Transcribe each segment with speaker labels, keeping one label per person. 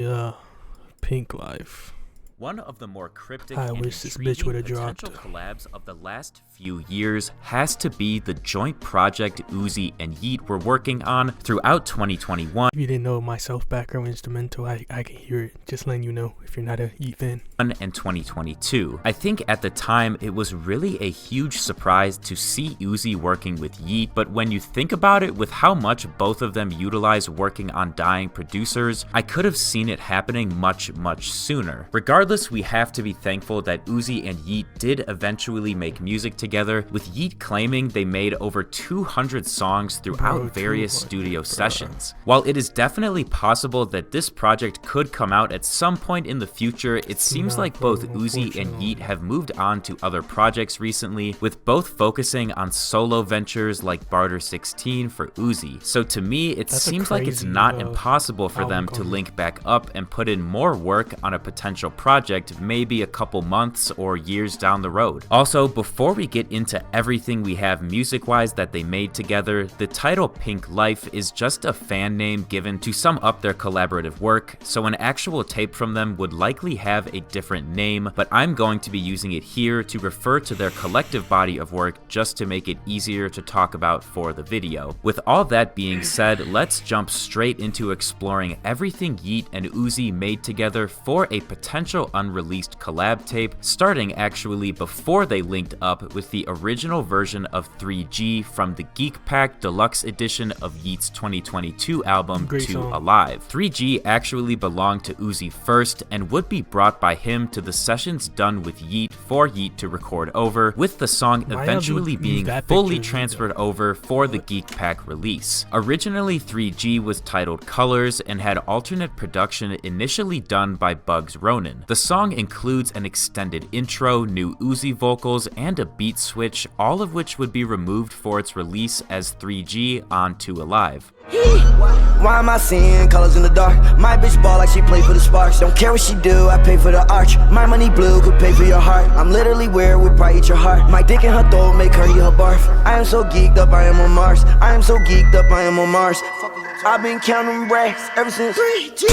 Speaker 1: Yeah, Pink Life.
Speaker 2: One of the more cryptic
Speaker 1: I
Speaker 2: and
Speaker 1: wish this bitch
Speaker 2: intriguing
Speaker 1: would've
Speaker 2: potential
Speaker 1: dropped.
Speaker 2: collabs of the last few years has to be the joint project Uzi and Yeat were working on throughout 2021.
Speaker 1: If you didn't know my self-background instrumental, I can hear it. Just letting you know if you're not a Yeat fan.
Speaker 2: And 2022. I think at the time it was really a huge surprise to see Uzi working with Yeat, but when you think about it, with how much both of them utilize working on dying producers, I could have seen it happening much sooner. Regardless, we have to be thankful that Uzi and Yeat did eventually make music together, with Yeat claiming they made over 200 songs throughout various studio sessions. While it is definitely possible that this project could come out at some point in the future, it seems like both Uzi and Yeat have moved on to other projects recently, with both focusing on solo ventures like Barter 16 for Uzi. So to me, it seems like it's not impossible for them to link back up and put in more work on a potential project, maybe a couple months or years down the road. Also, before we get into everything we have music-wise that they made together, the title Pink Life is just a fan name given to sum up their collaborative work, so an actual tape from them would likely have a different name, but I'm going to be using it here to refer to their collective body of work just to make it easier to talk about for the video. With all that being said, let's jump straight into exploring everything Yeat and Uzi made together for a potential unreleased collab tape, starting actually before they linked up with the original version of 3G from the Geek Pack Deluxe Edition of Yeat's 2022 album To Alive. 3G actually belonged to Uzi first and would be brought by him to the sessions done with Yeat for Yeat to record over, with the song eventually being fully transferred over for the Geek Pack release. Originally, 3G was titled Colors and had alternate production initially done by Bugs Ronan. The song includes an extended intro, new Uzi vocals, and a beat switch, all of which would be removed for its release as 3G on To Alive.
Speaker 3: Why am I seeing colors in the dark? My bitch ball like she play for the Sparks. Don't care what she do, I pay for the arch. My money blue could pay for your heart. I'm literally weird, would probably eat your heart. My dick in her throat, make her eat her barf. I am so geeked up, I am on Mars. I am so geeked up, I am on Mars. I've been counting racks ever since 3G.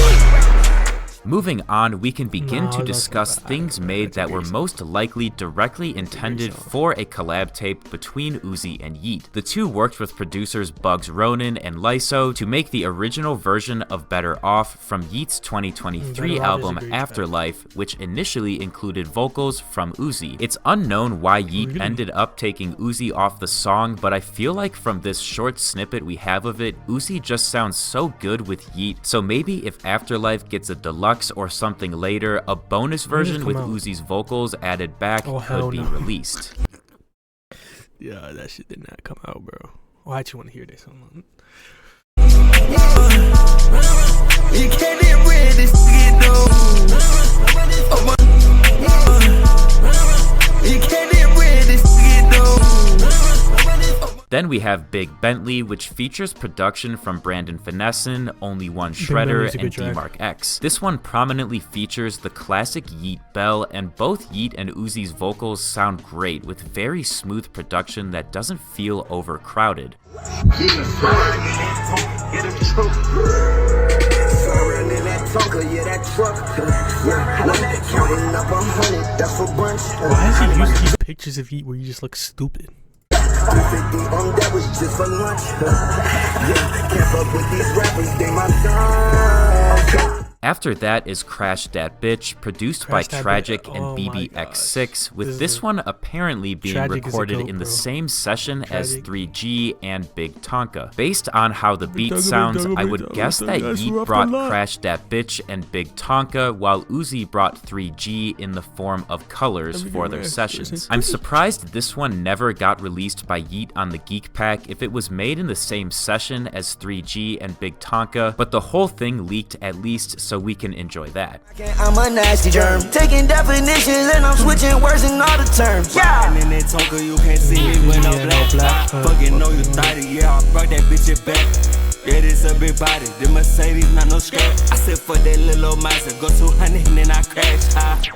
Speaker 2: Moving on, we can begin to discuss things made that were most likely directly intended for a collab tape between Uzi and Yeat. The two worked with producers Bugs Ronan and Lyfë to make the original version of Better Off from Yeat's 2023 album Afterlife, which initially included vocals from Uzi. It's unknown why Yeat ended up taking Uzi off the song, but I feel like from this short snippet we have of it, Uzi just sounds so good with Yeat, so maybe if Afterlife gets a deluxe or something later, a bonus version with Uzi's vocals added back could be released.
Speaker 1: Yeah, that shit did not come out, bro. Oh, I actually want to hear this. Hold on.
Speaker 3: You can't get rid of this shit, though. You can't get rid of this shit, though.
Speaker 2: Then we have Big Bentley, which features production from Brandon Finessin, Only One Shredder, and D-Mark X. This one prominently features the classic Yeat bell, and both Yeat and Uzi's vocals sound great, with very smooth production that doesn't feel overcrowded.
Speaker 1: Why has he used these pictures of Yeat where you just look stupid?
Speaker 3: That was just for lunch. Can't fuck with these rappers, they my sons.
Speaker 2: After that is Crash Dat Bitch, produced by Tragic and BBX6, with this one apparently being recorded in the same session as 3G and Big Tonka. Based on how the beat sounds, I would guess that Yeat brought Crash Dat Bitch and Big Tonka, while Uzi brought 3G in the form of Colors for their sessions. I'm surprised this one never got released by Yeat on the Geek Pack if it was made in the same session as 3G and Big Tonka, but the whole thing leaked at least, so we can enjoy that.
Speaker 3: I'm a nasty germ, taking definitions and I'm switching words in all the terms. Yeah. And in that Tonka, you can't see me when I'm black. Fucking know you thought it, yeah, I brought that bitch it back. Yeah, this a big body, the Mercedes, not no scrap. I said for that little old mice, go 200 and then I crash.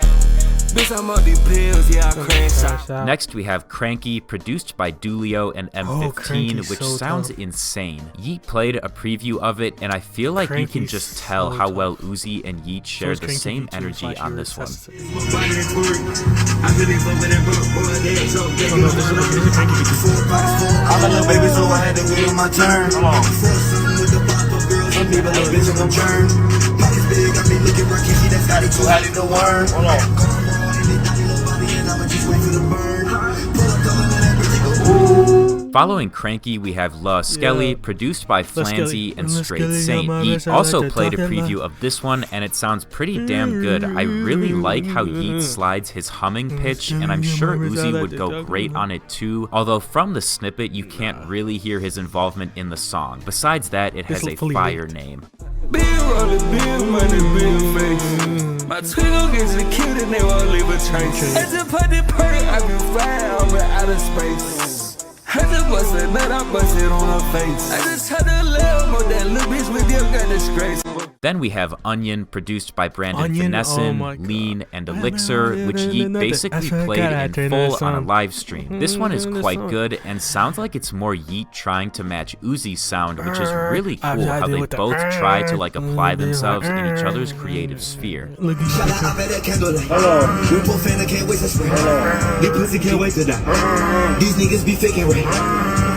Speaker 4: Bitch, I'm on these pills, yeah, I crash out.
Speaker 2: Next, we have Cranky, produced by Dulio and M15, which
Speaker 1: so
Speaker 2: sounds
Speaker 1: tough.
Speaker 2: insane. Yeat played a preview of it, and I feel like you can just tell how well Uzi and Yeat share the same energy on this one.
Speaker 3: I'm a little baby, so I had to get my turn. Some people like bitches on churn. Pockets big, got me looking murky. See that Scotty too hot in the worm. I'ma just wait for the burn. Pull up, come on, that bitch, go.
Speaker 2: Following Cranky, we have La Skelly, produced by Flanzy and Straight Saint. Yeat also played a preview of this one, and it sounds pretty damn good. I really like how Yeat slides his humming pitch, and I'm sure Uzi would go great on it too, although from the snippet, you can't really hear his involvement in the song. Besides that, it has a fire name.
Speaker 4: Big rollin', big money, big face. My twiggle gets the kid and they won't leave a trace. I just put the perk, I been flying, I'm in outer space. I just bust a nut, I bust it on her face. I just tried to live with that little bitch with them got disgrace.
Speaker 2: Then we have Onion, produced by Brandon Finessin, Lean, and Elixir, which Yeat basically played in full on a live stream. This one is quite good and sounds like it's more Yeat trying to match Uzi's sound, which is really cool how they both try to like apply themselves in each other's creative sphere.
Speaker 3: We both finna can't wait to spring. These pussy can't wait to die. These niggas be faking right.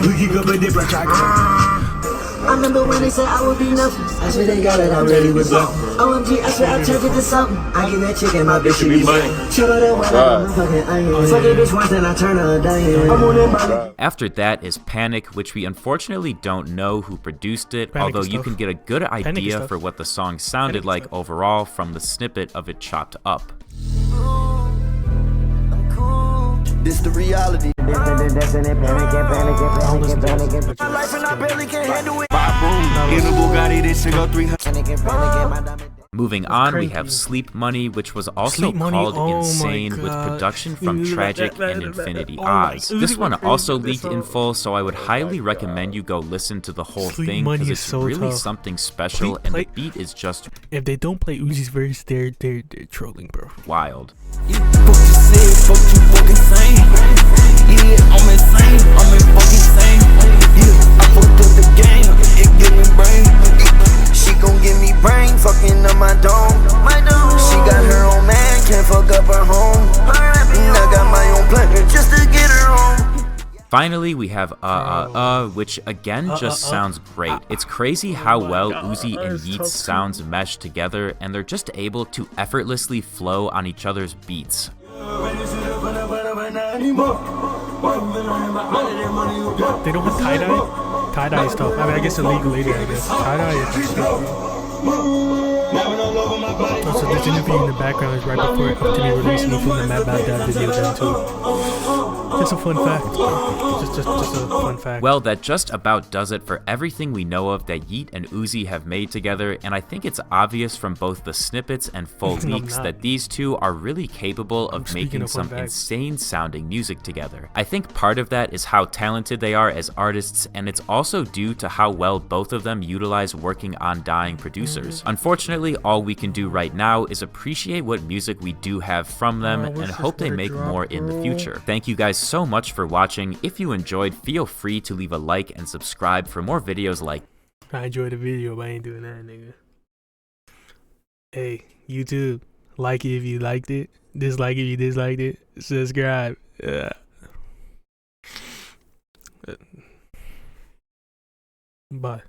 Speaker 3: We keep up a different track. I remember when they said I would be nothing. I swear they got it, I really was up. OMG, I swear I turned it to something. I get that chick and my bitch should be money. Chill out that one, I'm fucking onion. Fuck that bitch once, then I turn her a diamond. I'm on that body.
Speaker 2: After that is Panic, which we unfortunately don't know who produced it, although you can get a good idea for what the song sounded like overall from the snippet of it chopped up.
Speaker 3: This the reality.
Speaker 2: Moving on, we have Sleep Money, which was also called Insane, with production from Tragic and Infinity Oz. This one also leaked in full, so I would highly recommend you go listen to the whole thing, because it's really something special, and the beat is just...
Speaker 1: If they don't play Uzi's verse, they're trolling, bro.
Speaker 2: Wild.
Speaker 4: Fuck you said, fuck you fucking sane. Yeah, I'm insane, I'm in fucking sane. Yeah, I fucked up the game, it give me brain.
Speaker 3: She gon' give me brain, fucking up my dome. She got her own man, can't fuck up her home. And I got my own plan just to get her home.
Speaker 2: Finally, we have which again just sounds great. It's crazy how well Uzi and Yeat's sounds mesh together, and they're just able to effortlessly flow on each other's beats.
Speaker 1: They don't have tie-dye? Tie-dye is tough. I mean, I guess illegal later, I guess. Tie-dye is tough. Also, this interview in the background is right before up to me releasing the film, the Mad Bad Dad video then too. Just a fun fact. Just a fun fact.
Speaker 2: Well, that just about does it for everything we know of that Yeat and Uzi have made together, and I think it's obvious from both the snippets and full leaks that these two are really capable of making some insane sounding music together. I think part of that is how talented they are as artists, and it's also due to how well both of them utilize working on dying producers. Unfortunately, all we can do right now is appreciate what music we do have from them and hope they make more in the future. Thank you guys so much for watching. If you enjoyed, feel free to leave a like and subscribe for more videos like...
Speaker 1: I enjoyed the video, but I ain't doing that, nigga. Hey, YouTube, like it if you liked it, dislike it if you disliked it, subscribe. Bye.